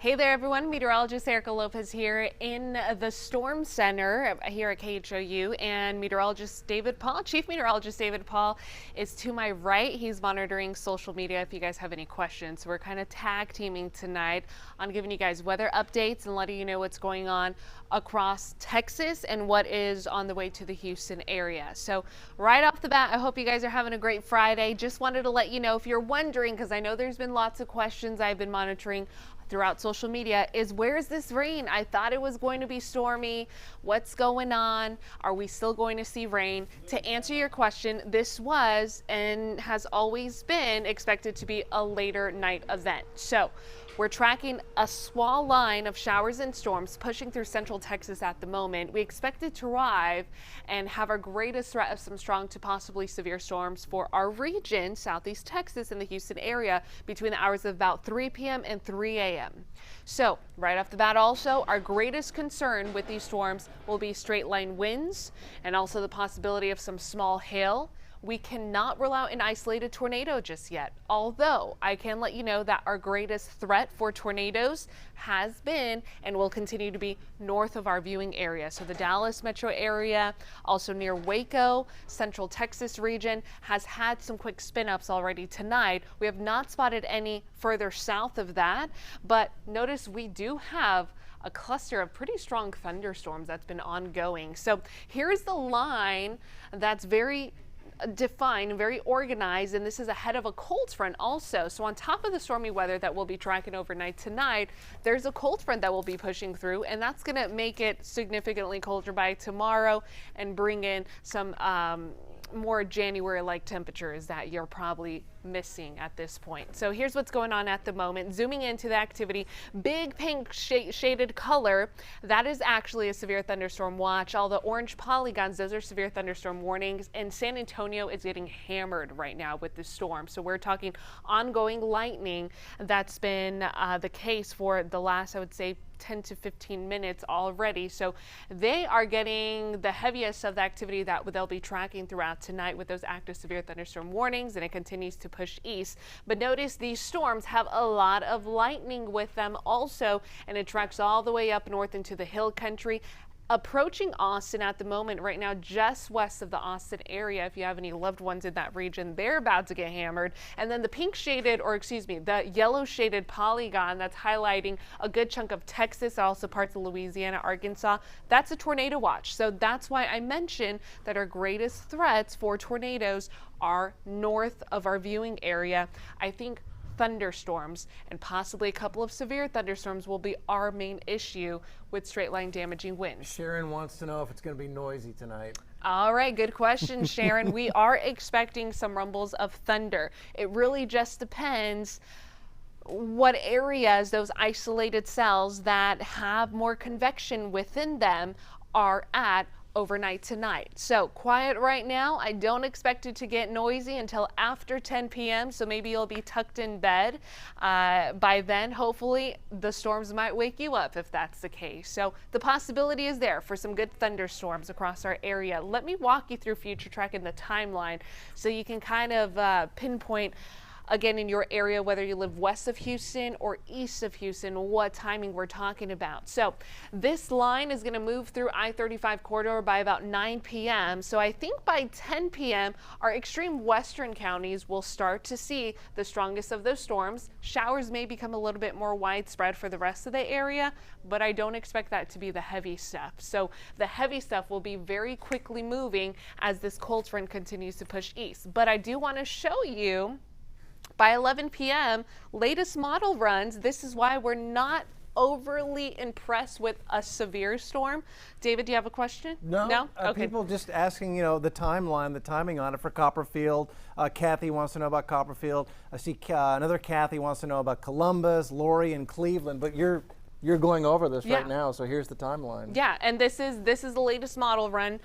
Hey there, everyone. Meteorologist Erica Lopez here in the Storm Center here at KHOU, and Chief Meteorologist David Paul is to my right. He's monitoring social media if you guys have any questions. So we're kind of tag teaming tonight on giving you guys weather updates and letting you know what's going on across Texas and what is on the way to the Houston area. So right off the bat, I hope you guys are having a great Friday. Just wanted to let you know, if you're wondering, because I know there's been lots of questions I've been monitoring throughout social media, is where's this rain? I thought it was going to be stormy. What's going on? Are we still going to see rain? To answer your question, this was and has always been expected to be a later night event. So we're tracking a small line of showers and storms pushing through central Texas at the moment. We expect it to arrive and have our greatest threat of some strong to possibly severe storms for our region, southeast Texas and the Houston area, between the hours of about 3 p.m. and 3 a.m. So right off the bat, also, our greatest concern with these storms will be straight line winds and also the possibility of some small hail. We cannot rule out an isolated tornado just yet, although I can let you know that our greatest threat for tornadoes has been and will continue to be north of our viewing area. So the Dallas metro area, also near Waco, central Texas region, has had some quick spin ups already tonight. We have not spotted any further south of that, but notice we do have a cluster of pretty strong thunderstorms that's been ongoing. So here's the line that's very defined, very organized, and this is ahead of a cold front also. So on top of the stormy weather that we'll be tracking overnight tonight, there's a cold front that will be pushing through, and that's going to make it significantly colder by tomorrow and bring in some more January-like temperatures that you're probably missing at this point. So here's what's going on at the moment. Zooming into the activity, big pink shaded color, that is actually a severe thunderstorm watch. All the orange polygons, those are severe thunderstorm warnings, and San Antonio is getting hammered right now with this storm. So we're talking ongoing lightning. That's been the case for the last, I would say, 10 to 15 minutes already. So they are getting the heaviest of the activity that they'll be tracking throughout tonight with those active severe thunderstorm warnings, and it continues to push east. But notice these storms have a lot of lightning with them also, and it tracks all the way up north into the hill country, approaching Austin at the moment right now, just west of the Austin area. If you have any loved ones in that region, they're about to get hammered. And then the pink shaded, or excuse me, the yellow shaded polygon that's highlighting a good chunk of Texas, also parts of Louisiana, Arkansas, that's a tornado watch. So that's why I mentioned that our greatest threats for tornadoes are north of our viewing area. I think thunderstorms and possibly a couple of severe thunderstorms will be our main issue with straight line damaging winds. Sharon wants to know if it's going to be noisy tonight. All right, good question, Sharon. We are expecting some rumbles of thunder. It really just depends what areas those isolated cells that have more convection within them are at overnight tonight. So quiet right now. I don't expect it to get noisy until after 10 p.m. So maybe you'll be tucked in bed by then. Hopefully the storms might wake you up if that's the case. So the possibility is there for some good thunderstorms across our area. Let me walk you through Future Track and the timeline so you can kind of pinpoint, again, in your area, whether you live west of Houston or east of Houston, what timing we're talking about. So this line is going to move through I-35 corridor by about 9 p.m. So I think by 10 p.m., our extreme western counties will start to see the strongest of those storms. Showers may become a little bit more widespread for the rest of the area, but I don't expect that to be the heavy stuff. So the heavy stuff will be very quickly moving as this cold front continues to push east. But I do want to show you, by 11 p.m., latest model runs. This is why we're not overly impressed with a severe storm. David, do you have a question? No? Okay. People just asking, the timeline, the timing on it for Copperfield. Kathy wants to know about Copperfield. I see another Kathy wants to know about Columbus, Lori, and Cleveland. But you're going over this right now, so here's the timeline. Yeah, and this is the latest model run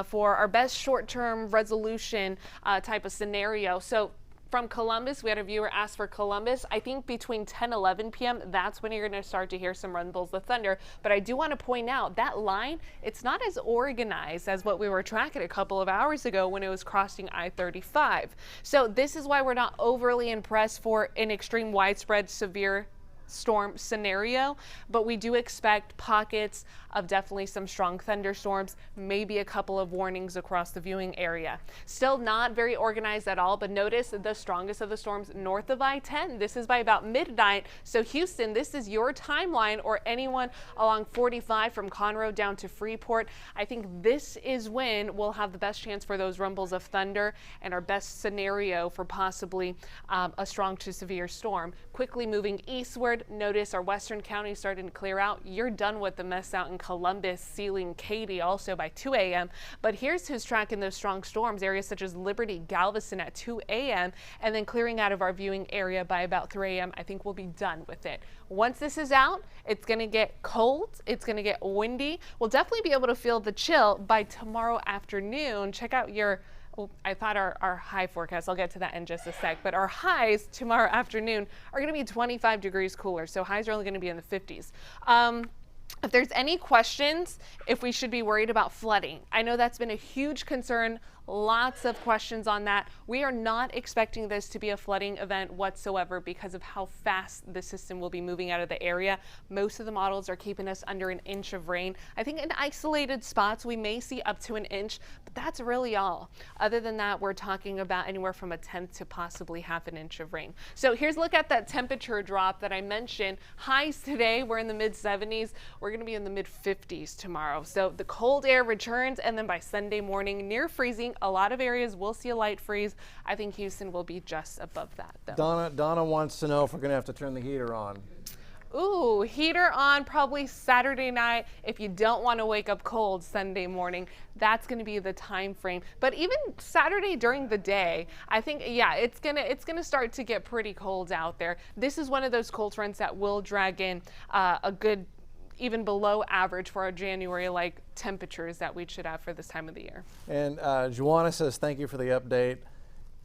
for our best short-term resolution type of scenario. So from Columbus, we had a viewer ask for Columbus. I think between 10, 11 p.m., that's when you're going to start to hear some rumbles of thunder. But I do want to point out that line, it's not as organized as what we were tracking a couple of hours ago when it was crossing I-35. So this is why we're not overly impressed for an extreme widespread severe storm scenario, but we do expect pockets of definitely some strong thunderstorms, maybe a couple of warnings across the viewing area. Still not very organized at all, but notice the strongest of the storms north of I-10. This is by about midnight. So Houston, this is your timeline, or anyone along 45 from Conroe down to Freeport. I think this is when we'll have the best chance for those rumbles of thunder and our best scenario for possibly a strong to severe storm. Quickly moving eastward, notice our western counties starting to clear out. You're done with the mess out in Columbus, Sealing, Katy also by 2 a.m. But here's who's tracking those strong storms, areas such as Liberty, Galveston at 2 a.m. and then clearing out of our viewing area by about 3 a.m. I think we'll be done with it. Once this is out, it's going to get cold. It's going to get windy. We'll definitely be able to feel the chill by tomorrow afternoon. Check out your I thought our high forecast, I'll get to that in just a sec, but our highs tomorrow afternoon are going to be 25 degrees cooler, so highs are only going to be in the 50s. If there's any questions, if we should be worried about flooding, I know that's been a huge concern. Lots of questions on that. We are not expecting this to be a flooding event whatsoever because of how fast the system will be moving out of the area. Most of the models are keeping us under an inch of rain. I think in isolated spots we may see up to an inch, but that's really all. Other than that, we're talking about anywhere from a tenth to possibly half an inch of rain. So here's a look at that temperature drop that I mentioned. Highs today, we're in the mid 70s. We're going to be in the mid 50s tomorrow. So the cold air returns, and then by Sunday morning, near freezing. A lot of areas will see a light freeze. I think Houston will be just above that, though. Donna wants to know if we're going to have to turn the heater on. Ooh, heater on probably Saturday night if you don't want to wake up cold Sunday morning. That's going to be the time frame. But even Saturday during the day, I think, yeah, it's gonna start to get pretty cold out there. This is one of those cold fronts that will drag in a good, even below average for our January-like temperatures that we should have for this time of the year. And Juana says thank you for the update.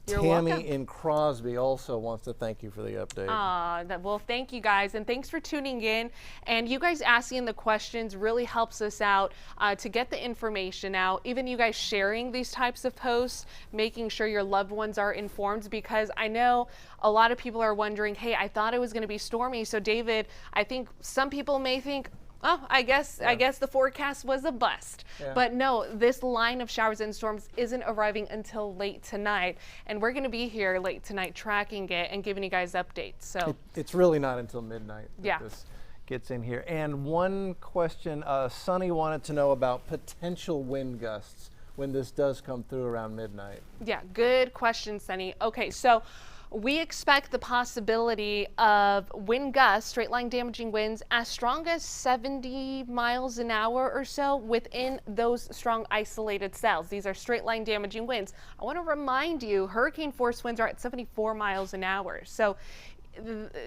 You're Tammy welcome. in Crosby also wants to thank you for the update. Well, thank you guys, and thanks for tuning in. And you guys asking the questions really helps us out to get the information out. Even you guys sharing these types of posts, making sure your loved ones are informed, because I know a lot of people are wondering, hey, I thought it was going to be stormy. So David, I think some people may think, oh, I guess the forecast was a bust. Yeah. But no, this line of showers and storms isn't arriving until late tonight, and we're going to be here late tonight tracking it and giving you guys updates. So it's really not until midnight that yeah. this gets in here. And one question, Sonny wanted to know about potential wind gusts when this does come through around midnight. Yeah, good question, Sunny. Okay, so we expect the possibility of wind gusts, straight line damaging winds, as strong as 70 miles an hour or so within those strong isolated cells. These are straight line damaging winds. I want to remind you, hurricane force winds are at 74 miles an hour. So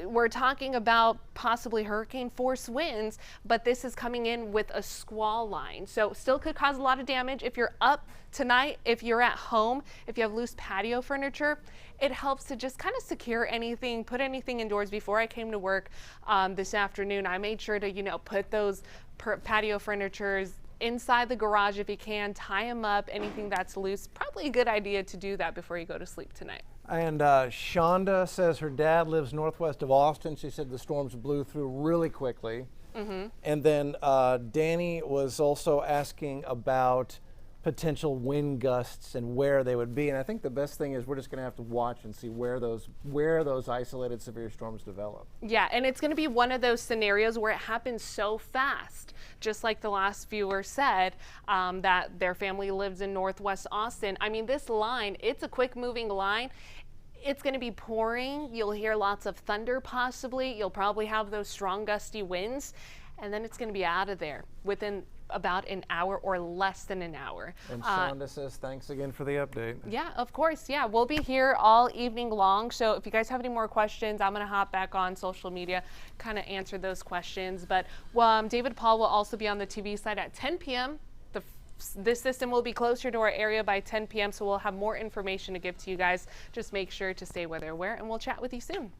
we're talking about possibly hurricane force winds, but this is coming in with a squall line. So still could cause a lot of damage. If you're up tonight, if you're at home, if you have loose patio furniture, it helps to just kind of secure anything, put anything indoors. Before I came to work this afternoon, I made sure to, put those patio furnitures inside the garage if you can, tie them up, anything that's loose. Probably a good idea to do that before you go to sleep tonight. And Shonda says her dad lives northwest of Austin. She said the storms blew through really quickly. Mm-hmm. And then Danny was also asking about potential wind gusts and where they would be. And I think the best thing is we're just going to have to watch and see where those isolated severe storms develop. Yeah, and it's going to be one of those scenarios where it happens so fast, just like the last viewer said, that their family lives in northwest Austin. I mean, this line, it's a quick moving line. It's going to be pouring. You'll hear lots of thunder possibly. You'll probably have those strong gusty winds, and then it's going to be out of there within about an hour or less than an hour. And Shonda says thanks again for the update. Yeah, of course. Yeah, we'll be here all evening long. So if you guys have any more questions, I'm going to hop back on social media, kind of answer those questions. But David Paul will also be on the TV side at 10 p.m. This system will be closer to our area by 10 p.m. So we'll have more information to give to you guys. Just make sure to stay where they're aware, and we'll chat with you soon.